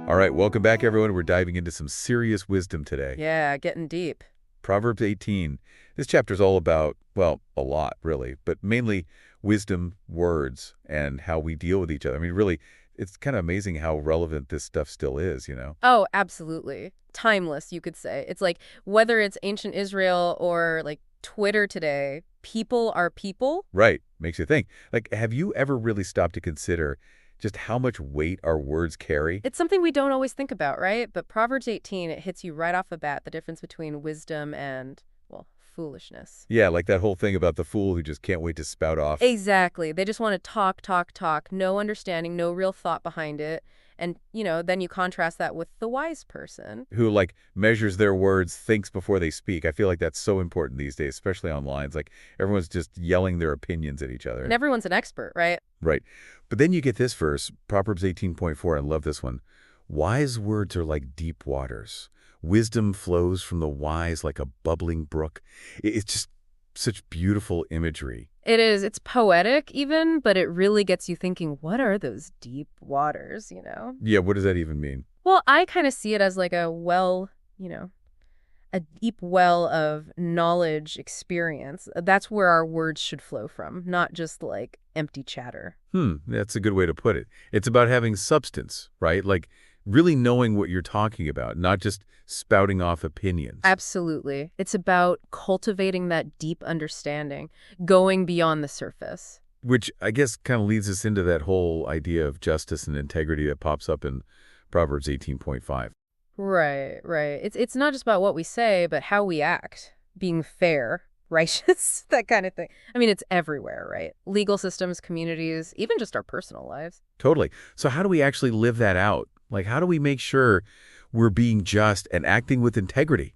All right, welcome back, everyone. We're diving into some serious wisdom today. Yeah, getting deep. Proverbs 18. This chapter is all about, well, a lot, really, but mainly wisdom, words, and how we deal with each other. I mean, really, it's kind of amazing how relevant this stuff still is, you know? Oh, absolutely. Timeless, you could say. It's like whether it's ancient Israel or like Twitter today, people are people. Right. Makes you think. Like, have you ever really stopped to consider just how much weight our words carry? It's something we don't always think about, right? But Proverbs 18, it hits you right off the bat, the difference between wisdom and, well, foolishness. Yeah, like that whole thing about the fool who just can't wait to spout off. Exactly. They just want to talk, talk, talk. No understanding, no real thought behind it. And, then you contrast that with the wise person. Who, like, measures their words, thinks before they speak. I feel like that's so important these days, especially online. It's like everyone's just yelling their opinions at each other. And everyone's an expert, right? Right. But then you get this verse, Proverbs 18.4. I love this one. Wise words are like deep waters. Wisdom flows from the wise like a bubbling brook. It's just such beautiful imagery. It is. It's poetic even, but it really gets you thinking, what are those deep waters? Yeah, what does that even mean? Well, I kind of see it as like a well, a deep well of knowledge experience. That's where our words should flow from, not just like empty chatter. That's a good way to put it. It's about having substance, right? Like really knowing what you're talking about, not just spouting off opinions. Absolutely. It's about cultivating that deep understanding, going beyond the surface. Which I guess kind of leads us into that whole idea of justice and integrity that pops up in Proverbs 18.5. Right, right. It's not just about what we say, but how we act, being fair, righteous, that kind of thing. I mean, it's everywhere, right? Legal systems, communities, even just our personal lives. Totally. So how do we actually live that out? Like, how do we make sure we're being just and acting with integrity?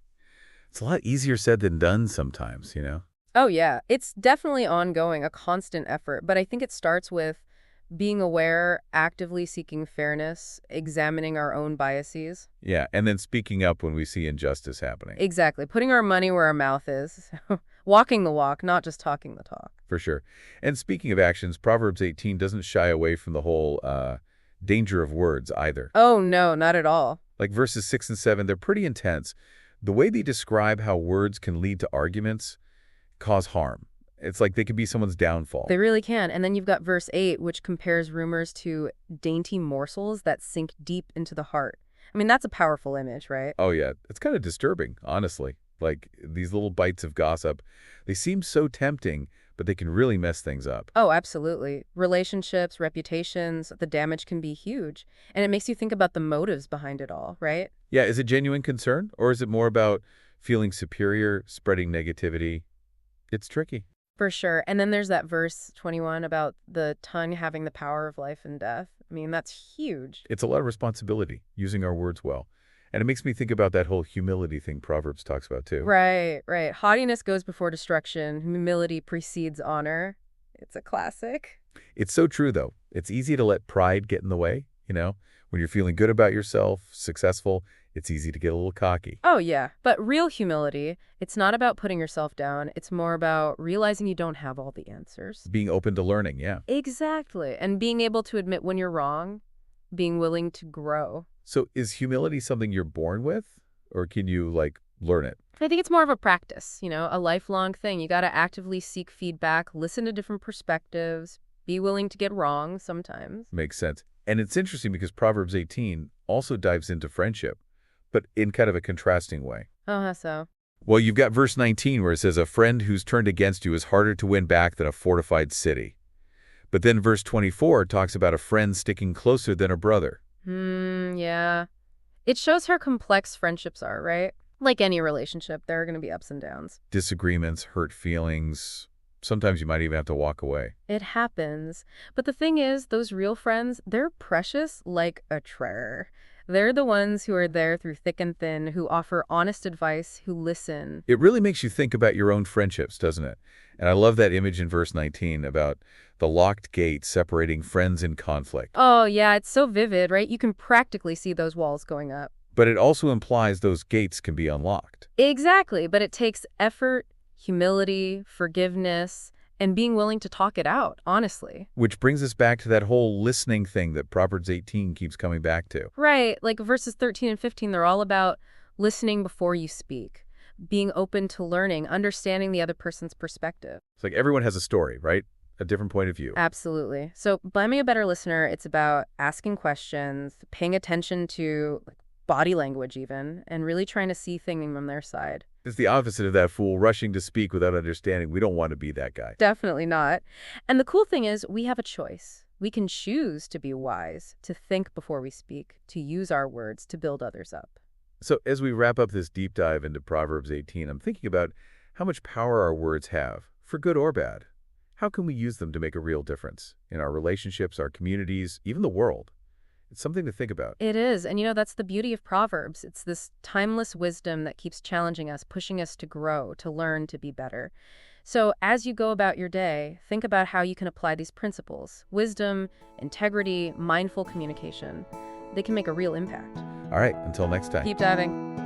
It's a lot easier said than done sometimes, you know? Oh, yeah. It's definitely ongoing, a constant effort, but I think it starts with being aware, actively seeking fairness, examining our own biases. Yeah, and then speaking up when we see injustice happening. Exactly. Putting our money where our mouth is. Walking the walk, not just talking the talk. For sure. And speaking of actions, Proverbs 18 doesn't shy away from the whole danger of words either. Oh, no, not at all. Like verses 6 and 7, they're pretty intense. The way they describe how words can lead to arguments, cause harm. It's like they could be someone's downfall. They really can. And then you've got verse 8, which compares rumors to dainty morsels that sink deep into the heart. I mean, that's a powerful image, right? Oh, yeah. It's kind of disturbing, honestly. Like these little bites of gossip, they seem so tempting, but they can really mess things up. Oh, absolutely. Relationships, reputations, the damage can be huge. And it makes you think about the motives behind it all, right? Yeah, is it genuine concern, or is it more about feeling superior, spreading negativity? It's tricky. For sure. And then there's that verse 21 about the tongue having the power of life and death. I mean, that's huge. It's a lot of responsibility, using our words well. And it makes me think about that whole humility thing Proverbs talks about, too. Right, right. Haughtiness goes before destruction. Humility precedes honor. It's a classic. It's so true, though. It's easy to let pride get in the way, you know? When you're feeling good about yourself, successful, it's easy to get a little cocky. Oh, yeah. But real humility, it's not about putting yourself down. It's more about realizing you don't have all the answers. Being open to learning, yeah. Exactly. And being able to admit when you're wrong, being willing to grow. So is humility something you're born with, or can you, like, learn it? I think it's more of a practice, a lifelong thing. You got to actively seek feedback, listen to different perspectives, be willing to get wrong sometimes. Makes sense. And it's interesting because Proverbs 18 also dives into friendship, but in kind of a contrasting way. Oh, how so? Well, you've got verse 19 where it says, a friend who's turned against you is harder to win back than a fortified city. But then verse 24 talks about a friend sticking closer than a brother. Yeah. It shows how complex friendships are, right? Like any relationship, there are going to be ups and downs. Disagreements, hurt feelings. Sometimes you might even have to walk away. It happens. But the thing is, those real friends, they're precious like a treasure. They're the ones who are there through thick and thin, who offer honest advice, who listen. It really makes you think about your own friendships, doesn't it? And I love that image in verse 19 about the locked gate separating friends in conflict. Oh, yeah, it's so vivid, right? You can practically see those walls going up. But it also implies those gates can be unlocked. Exactly, but it takes effort, humility, forgiveness, and being willing to talk it out, honestly. Which brings us back to that whole listening thing that Proverbs 18 keeps coming back to. Right, like verses 13 and 15, they're all about listening before you speak, being open to learning, understanding the other person's perspective. It's like everyone has a story, right? A different point of view. Absolutely. So, becoming a better listener, it's about asking questions, paying attention to body language even, and really trying to see things from their side. It's the opposite of that fool rushing to speak without understanding. We don't want to be that guy. Definitely not. And the cool thing is, we have a choice. We can choose to be wise, to think before we speak, to use our words to build others up. So as we wrap up this deep dive into Proverbs 18, I'm thinking about how much power our words have, for good or bad. How can we use them to make a real difference in our relationships, our communities, even the world? It's something to think about. It is. And that's the beauty of Proverbs. It's this timeless wisdom that keeps challenging us, pushing us to grow, to learn, to be better. So as you go about your day, think about how you can apply these principles: wisdom, integrity, mindful communication. They can make a real impact. All right, until next time. Keep diving.